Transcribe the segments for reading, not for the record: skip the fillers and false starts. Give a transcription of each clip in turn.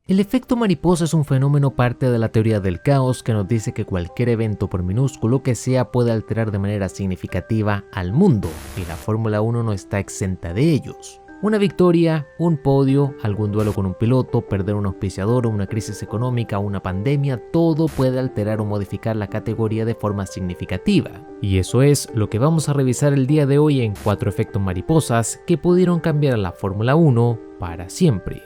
El efecto mariposa es un fenómeno parte de la teoría del caos que nos dice que cualquier evento, por minúsculo que sea, puede alterar de manera significativa al mundo, y la Fórmula 1 no está exenta de ellos. Una victoria, un podio, algún duelo con un piloto, perder un auspiciador, una crisis económica, una pandemia, todo puede alterar o modificar la categoría de forma significativa. Y eso es lo que vamos a revisar el día de hoy en 4 efectos mariposas que pudieron cambiar a la Fórmula 1 para siempre.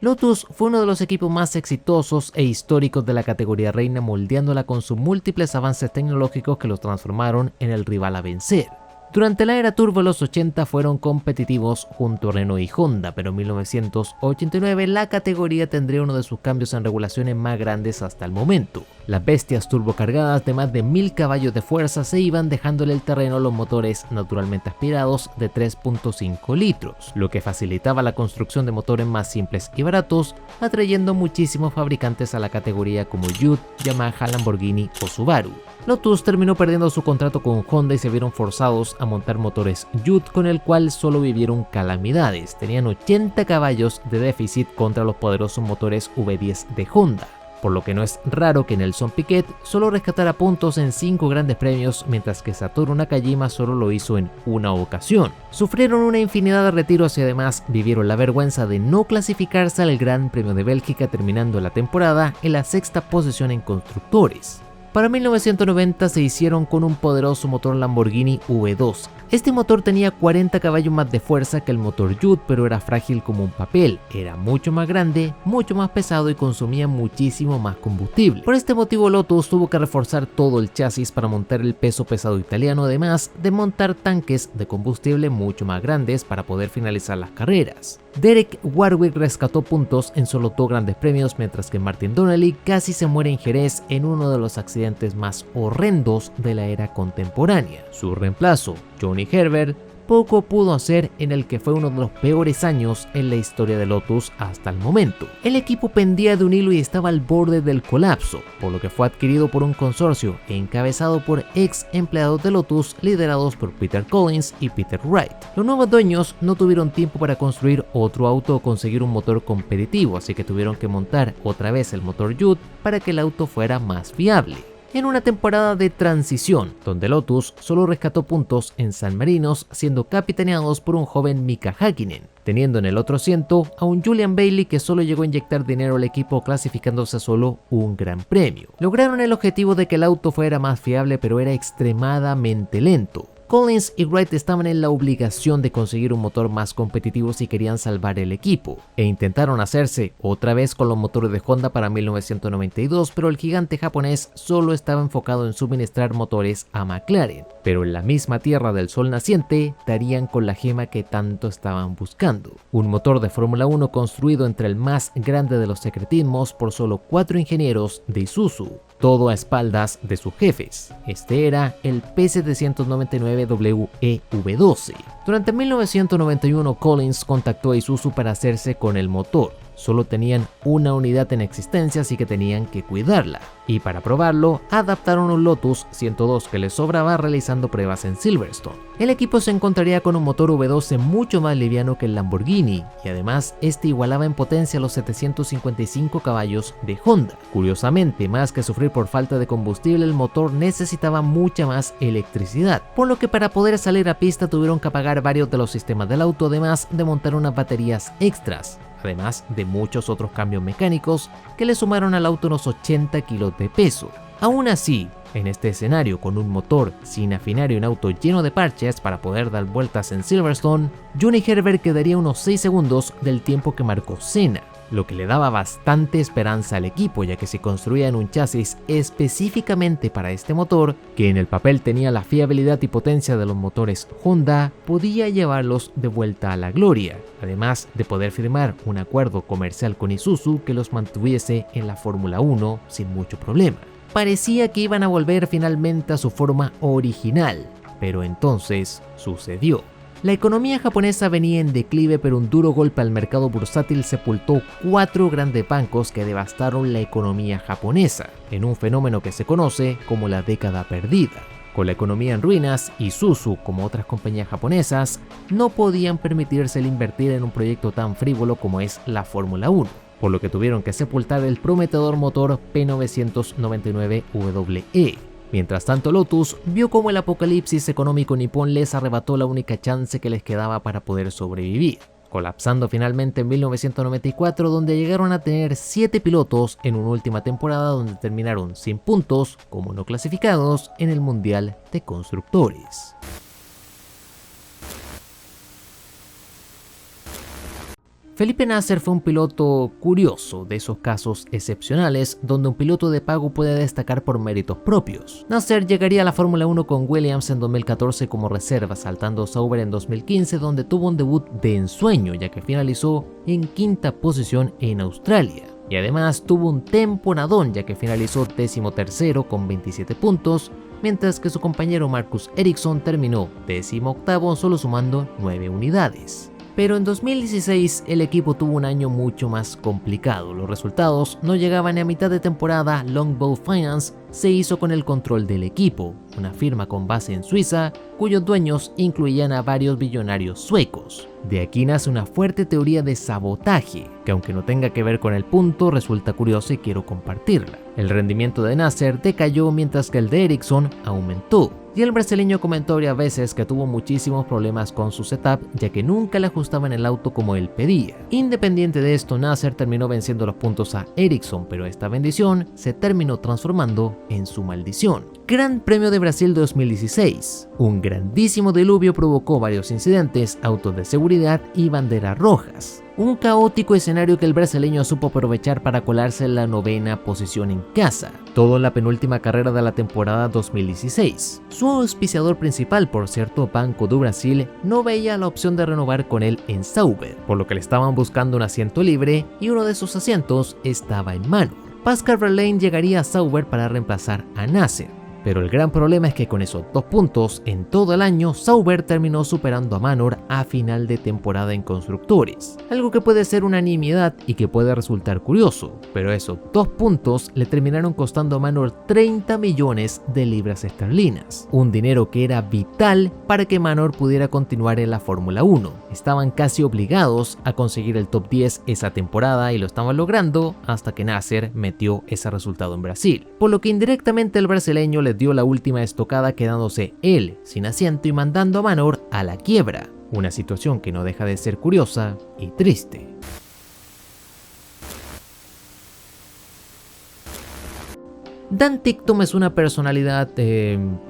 Lotus fue uno de los equipos más exitosos e históricos de la categoría reina, moldeándola con sus múltiples avances tecnológicos que los transformaron en el rival a vencer. Durante la era turbo, los 80 fueron competitivos junto a Renault y Honda, pero en 1989 la categoría tendría uno de sus cambios en regulaciones más grandes hasta el momento. Las bestias turbocargadas de más de 1000 caballos de fuerza se iban dejándole el terreno a los motores naturalmente aspirados de 3.5 litros, lo que facilitaba la construcción de motores más simples y baratos, atrayendo muchísimos fabricantes a la categoría como Judd, Yamaha, Lamborghini o Subaru. Lotus terminó perdiendo su contrato con Honda y se vieron forzados a montar motores Judd, con el cual solo vivieron calamidades. Tenían 80 caballos de déficit contra los poderosos motores V10 de Honda, por lo que no es raro que Nelson Piquet solo rescatara puntos en 5 grandes premios, mientras que Satoru Nakajima solo lo hizo en una ocasión. Sufrieron una infinidad de retiros y además vivieron la vergüenza de no clasificarse al Gran Premio de Bélgica, terminando la temporada en la 6ª posición en constructores. Para 1990 se hicieron con un poderoso motor Lamborghini V2. Este motor tenía 40 caballos más de fuerza que el motor Judd, pero era frágil como un papel, era mucho más grande, mucho más pesado y consumía muchísimo más combustible. Por este motivo Lotus tuvo que reforzar todo el chasis para montar el peso pesado italiano, además de montar tanques de combustible mucho más grandes para poder finalizar las carreras. Derek Warwick rescató puntos en solo 2 grandes premios, mientras que Martin Donnelly casi se muere en Jerez en uno de los accidentes más horrendos de la era contemporánea. Su reemplazo, Johnny Herbert, poco pudo hacer en el que fue uno de los peores años en la historia de Lotus hasta el momento. El equipo pendía de un hilo y estaba al borde del colapso, por lo que fue adquirido por un consorcio encabezado por ex empleados de Lotus liderados por Peter Collins y Peter Wright. Los nuevos dueños no tuvieron tiempo para construir otro auto o conseguir un motor competitivo, así que tuvieron que montar otra vez el motor Judd para que el auto fuera más fiable. En una temporada de transición, donde Lotus solo rescató puntos en San Marino, siendo capitaneados por un joven Mika Häkkinen, teniendo en el otro asiento a un Julian Bailey que solo llegó a inyectar dinero al equipo clasificándose solo un gran premio. Lograron el objetivo de que el auto fuera más fiable, pero era extremadamente lento. Collins y Wright estaban en la obligación de conseguir un motor más competitivo si querían salvar el equipo, e intentaron hacerse otra vez con los motores de Honda para 1992, pero el gigante japonés solo estaba enfocado en suministrar motores a McLaren. Pero en la misma tierra del sol naciente darían con la gema que tanto estaban buscando: un motor de Fórmula 1 construido entre el más grande de los secretismos por solo 4 ingenieros de Isuzu, todo a espaldas de sus jefes. Este era el P799WEV12. Durante 1991 Collins contactó a Isuzu para hacerse con el motor. Solo tenían una unidad en existencia, así que tenían que cuidarla. Y para probarlo, adaptaron un Lotus 102 que les sobraba realizando pruebas en Silverstone. El equipo se encontraría con un motor V12 mucho más liviano que el Lamborghini, y además este igualaba en potencia los 755 caballos de Honda. Curiosamente, más que sufrir por falta de combustible, el motor necesitaba mucha más electricidad, por lo que para poder salir a pista tuvieron que apagar varios de los sistemas del auto, además de montar unas baterías extras, además de muchos otros cambios mecánicos que le sumaron al auto unos 80 kilos de peso. Aún así, en este escenario, con un motor sin afinar y un auto lleno de parches para poder dar vueltas en Silverstone, Johnny Herbert quedaría unos 6 segundos del tiempo que marcó Senna, lo que le daba bastante esperanza al equipo, ya que se construía en un chasis específicamente para este motor, que en el papel tenía la fiabilidad y potencia de los motores Honda, podía llevarlos de vuelta a la gloria, además de poder firmar un acuerdo comercial con Isuzu que los mantuviese en la Fórmula 1 sin mucho problema. Parecía que iban a volver finalmente a su forma original, pero entonces sucedió. La economía japonesa venía en declive, pero un duro golpe al mercado bursátil sepultó 4 grandes bancos que devastaron la economía japonesa, en un fenómeno que se conoce como la década perdida. Con la economía en ruinas, Isuzu, como otras compañías japonesas, no podían permitirse el invertir en un proyecto tan frívolo como es la Fórmula 1, por lo que tuvieron que sepultar el prometedor motor P999WE. Mientras tanto, Lotus vio cómo el apocalipsis económico nipón les arrebató la única chance que les quedaba para poder sobrevivir, colapsando finalmente en 1994, donde llegaron a tener 7 pilotos en una última temporada donde terminaron sin puntos como no clasificados en el Mundial de Constructores. Felipe Nasr fue un piloto curioso, de esos casos excepcionales donde un piloto de pago puede destacar por méritos propios. Nasr llegaría a la Fórmula 1 con Williams en 2014 como reserva, saltando Sauber en 2015, donde tuvo un debut de ensueño ya que finalizó en 5ª posición en Australia. Y además tuvo un temporadón ya que finalizó 13º con 27 puntos, mientras que su compañero Marcus Ericsson terminó 18º solo sumando 9 unidades. Pero en 2016 el equipo tuvo un año mucho más complicado, los resultados no llegaban ni a mitad de temporada. Longbow Finance se hizo con el control del equipo, una firma con base en Suiza, cuyos dueños incluían a varios billonarios suecos. De aquí nace una fuerte teoría de sabotaje, que aunque no tenga que ver con el punto, resulta curiosa y quiero compartirla. El rendimiento de Nasr decayó mientras que el de Ericsson aumentó. Y el brasileño comentó varias veces que tuvo muchísimos problemas con su setup, ya que nunca le ajustaban el auto como él pedía. Independiente de esto, Nasr terminó venciendo los puntos a Ericsson, pero esta bendición se terminó transformando en su maldición. Gran Premio de Brasil 2016. Un grandísimo diluvio provocó varios incidentes, autos de seguridad y banderas rojas. Un caótico escenario que el brasileño supo aprovechar para colarse en la 9ª posición en casa, todo en la penúltima carrera de la temporada 2016. Su auspiciador principal, por cierto, Banco do Brasil, no veía la opción de renovar con él en Sauber, por lo que le estaban buscando un asiento libre y uno de sus asientos estaba en mano. Pascal Wehrlein llegaría a Sauber para reemplazar a Nasr. Pero el gran problema es que con esos 2 puntos en todo el año, Sauber terminó superando a Manor a final de temporada en constructores, algo que puede ser una nimiedad y que puede resultar curioso, pero esos 2 puntos le terminaron costando a Manor 30 millones de libras esterlinas, un dinero que era vital para que Manor pudiera continuar en la Fórmula 1. Estaban casi obligados a conseguir el top 10 esa temporada y lo estaban logrando hasta que Nasr metió ese resultado en Brasil, por lo que indirectamente el brasileño le dio la última estocada, quedándose él sin asiento y mandando a Manor a la quiebra, una situación que no deja de ser curiosa y triste. Dan Ticktum es una personalidad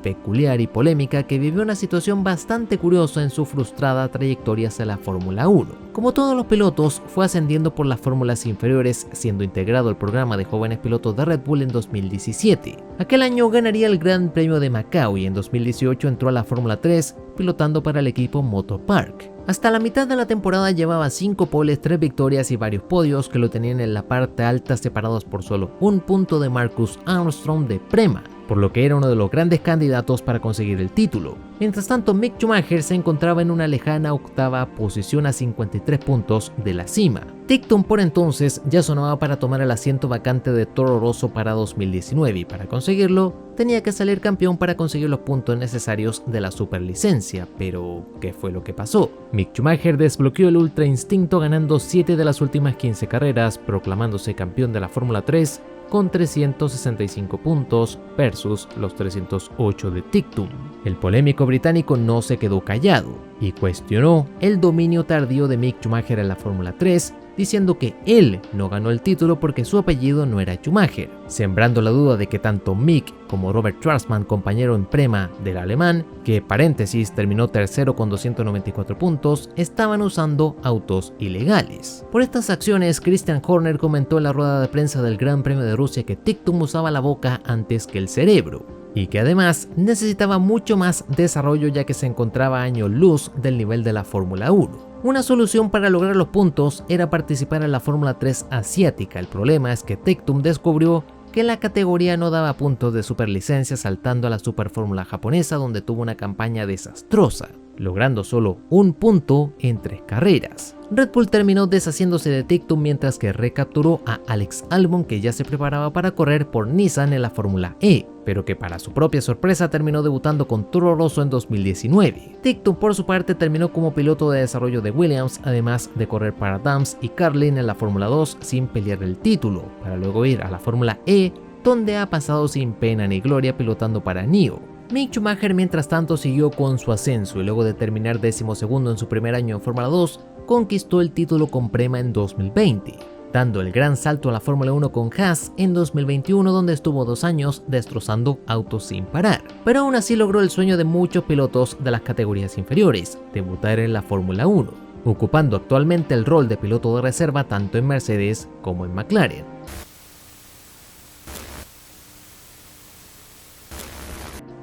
peculiar y polémica que vivió una situación bastante curiosa en su frustrada trayectoria hacia la Fórmula 1. Como todos los pilotos, fue ascendiendo por las fórmulas inferiores, siendo integrado al programa de jóvenes pilotos de Red Bull en 2017. Aquel año ganaría el Gran Premio de Macao y en 2018 entró a la Fórmula 3, pilotando para el equipo Motopark. Hasta la mitad de la temporada llevaba 5 poles, 3 victorias y varios podios que lo tenían en la parte alta, separados por solo un punto de Marcus Armstrong de Prema, por lo que era uno de los grandes candidatos para conseguir el título. Mientras tanto, Mick Schumacher se encontraba en una lejana 8ª posición a 53 puntos de la cima. Ticktum por entonces ya sonaba para tomar el asiento vacante de Toro Rosso para 2019 y para conseguirlo tenía que salir campeón para conseguir los puntos necesarios de la superlicencia. Pero, ¿qué fue lo que pasó? Mick Schumacher desbloqueó el Ultra Instinto ganando 7 de las últimas 15 carreras, proclamándose campeón de la Fórmula 3 con 365 puntos versus los 308 de Ticktum. El polémico británico no se quedó callado y cuestionó el dominio tardío de Mick Schumacher en la Fórmula 3, diciendo que él no ganó el título porque su apellido no era Schumacher, sembrando la duda de que tanto Mick como Robert Schwarzman, compañero en Prema del alemán, que paréntesis terminó tercero con 294 puntos, estaban usando autos ilegales. Por estas acciones, Christian Horner comentó en la rueda de prensa del Gran Premio de Rusia que Ticktum usaba la boca antes que el cerebro, y que además necesitaba mucho más desarrollo ya que se encontraba a años luz del nivel de la Fórmula 1. Una solución para lograr los puntos era participar en la Fórmula 3 asiática. El problema es que Ticktum descubrió que la categoría no daba puntos de superlicencia, saltando a la Super Fórmula japonesa, donde tuvo una campaña desastrosa. logrando solo un punto en 3 carreras. Red Bull terminó deshaciéndose de Ticktum mientras que recapturó a Alex Albon, que ya se preparaba para correr por Nissan en la Fórmula E, pero que para su propia sorpresa terminó debutando con Toro Rosso en 2019. Ticktum por su parte terminó como piloto de desarrollo de Williams, además de correr para Dams y Carlin en la Fórmula 2 sin pelear el título, para luego ir a la Fórmula E, donde ha pasado sin pena ni gloria pilotando para NIO. Mick Schumacher mientras tanto siguió con su ascenso y luego de terminar 12º en su primer año en Fórmula 2, conquistó el título con Prema en 2020, dando el gran salto a la Fórmula 1 con Haas en 2021, donde estuvo 2 años destrozando autos sin parar. Pero aún así logró el sueño de muchos pilotos de las categorías inferiores, debutar en la Fórmula 1, ocupando actualmente el rol de piloto de reserva tanto en Mercedes como en McLaren.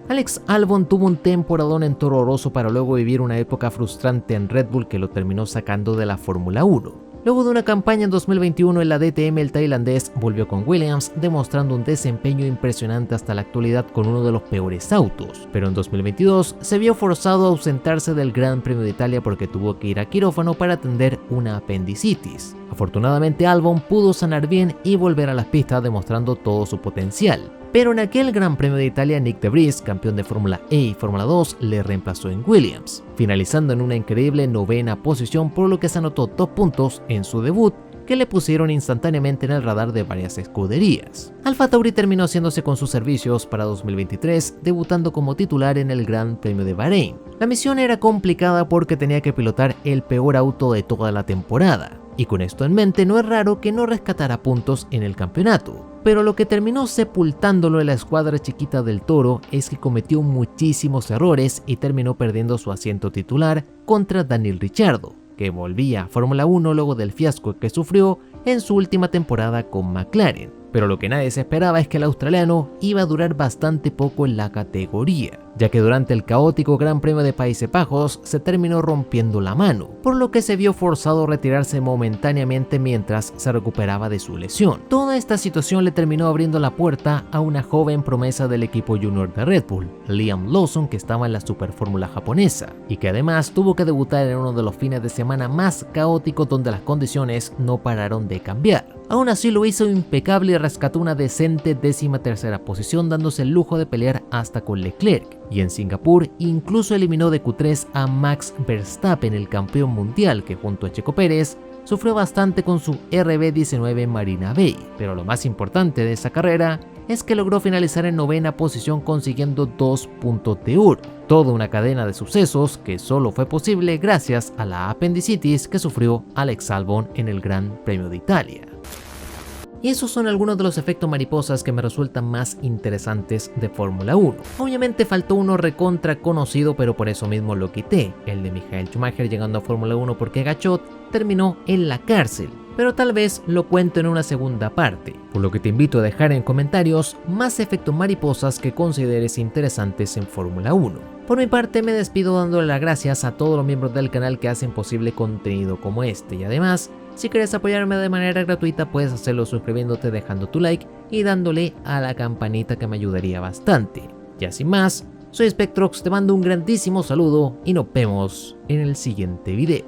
Alex Albon tuvo un temporadón en Toro Rosso para luego vivir una época frustrante en Red Bull que lo terminó sacando de la Fórmula 1. Luego de una campaña en 2021 en la DTM, el tailandés volvió con Williams, demostrando un desempeño impresionante hasta la actualidad con uno de los peores autos. Pero en 2022 se vio forzado a ausentarse del Gran Premio de Italia porque tuvo que ir a quirófano para atender una apendicitis. Afortunadamente Albon pudo sanar bien y volver a las pistas demostrando todo su potencial. Pero en aquel Gran Premio de Italia, Nick de Vries, campeón de Fórmula E y Fórmula 2, le reemplazó en Williams, finalizando en una increíble 9ª posición, por lo que se anotó 2 puntos en su debut, que le pusieron instantáneamente en el radar de varias escuderías. AlphaTauri terminó haciéndose con sus servicios para 2023, debutando como titular en el Gran Premio de Bahrein. La misión era complicada porque tenía que pilotar el peor auto de toda la temporada, y con esto en mente no es raro que no rescatara puntos en el campeonato. Pero lo que terminó sepultándolo en la escuadra chiquita del Toro es que cometió muchísimos errores y terminó perdiendo su asiento titular contra Daniel Ricciardo, que volvía a Fórmula 1 luego del fiasco que sufrió en su última temporada con McLaren. Pero lo que nadie se esperaba es que el australiano iba a durar bastante poco en la categoría, ya que durante el caótico Gran Premio de Países Bajos se terminó rompiendo la mano, por lo que se vio forzado a retirarse momentáneamente mientras se recuperaba de su lesión. Toda esta situación le terminó abriendo la puerta a una joven promesa del equipo junior de Red Bull, Liam Lawson, que estaba en la Superfórmula japonesa, y que además tuvo que debutar en uno de los fines de semana más caóticos donde las condiciones no pararon de cambiar. Aún así lo hizo impecable y rescató una decente 13ª posición, dándose el lujo de pelear hasta con Leclerc. Y en Singapur incluso eliminó de Q3 a Max Verstappen, el campeón mundial, que junto a Checo Pérez sufrió bastante con su RB19 Marina Bay. Pero lo más importante de esa carrera es que logró finalizar en 9ª posición consiguiendo 2 puntos de oro. Toda una cadena de sucesos que solo fue posible gracias a la apendicitis que sufrió Alex Albon en el Gran Premio de Italia. Y esos son algunos de los efectos mariposas que me resultan más interesantes de Fórmula 1. Obviamente faltó uno recontra conocido, pero por eso mismo lo quité, el de Michael Schumacher llegando a Fórmula 1 porque Gachot terminó en la cárcel. Pero tal vez lo cuento en una segunda parte, por lo que te invito a dejar en comentarios más efectos mariposas que consideres interesantes en Fórmula 1. Por mi parte me despido dándole las gracias a todos los miembros del canal que hacen posible contenido como este, y además, si quieres apoyarme de manera gratuita puedes hacerlo suscribiéndote, dejando tu like y dándole a la campanita, que me ayudaría bastante. Ya sin más, soy Spectrox, te mando un grandísimo saludo y nos vemos en el siguiente video.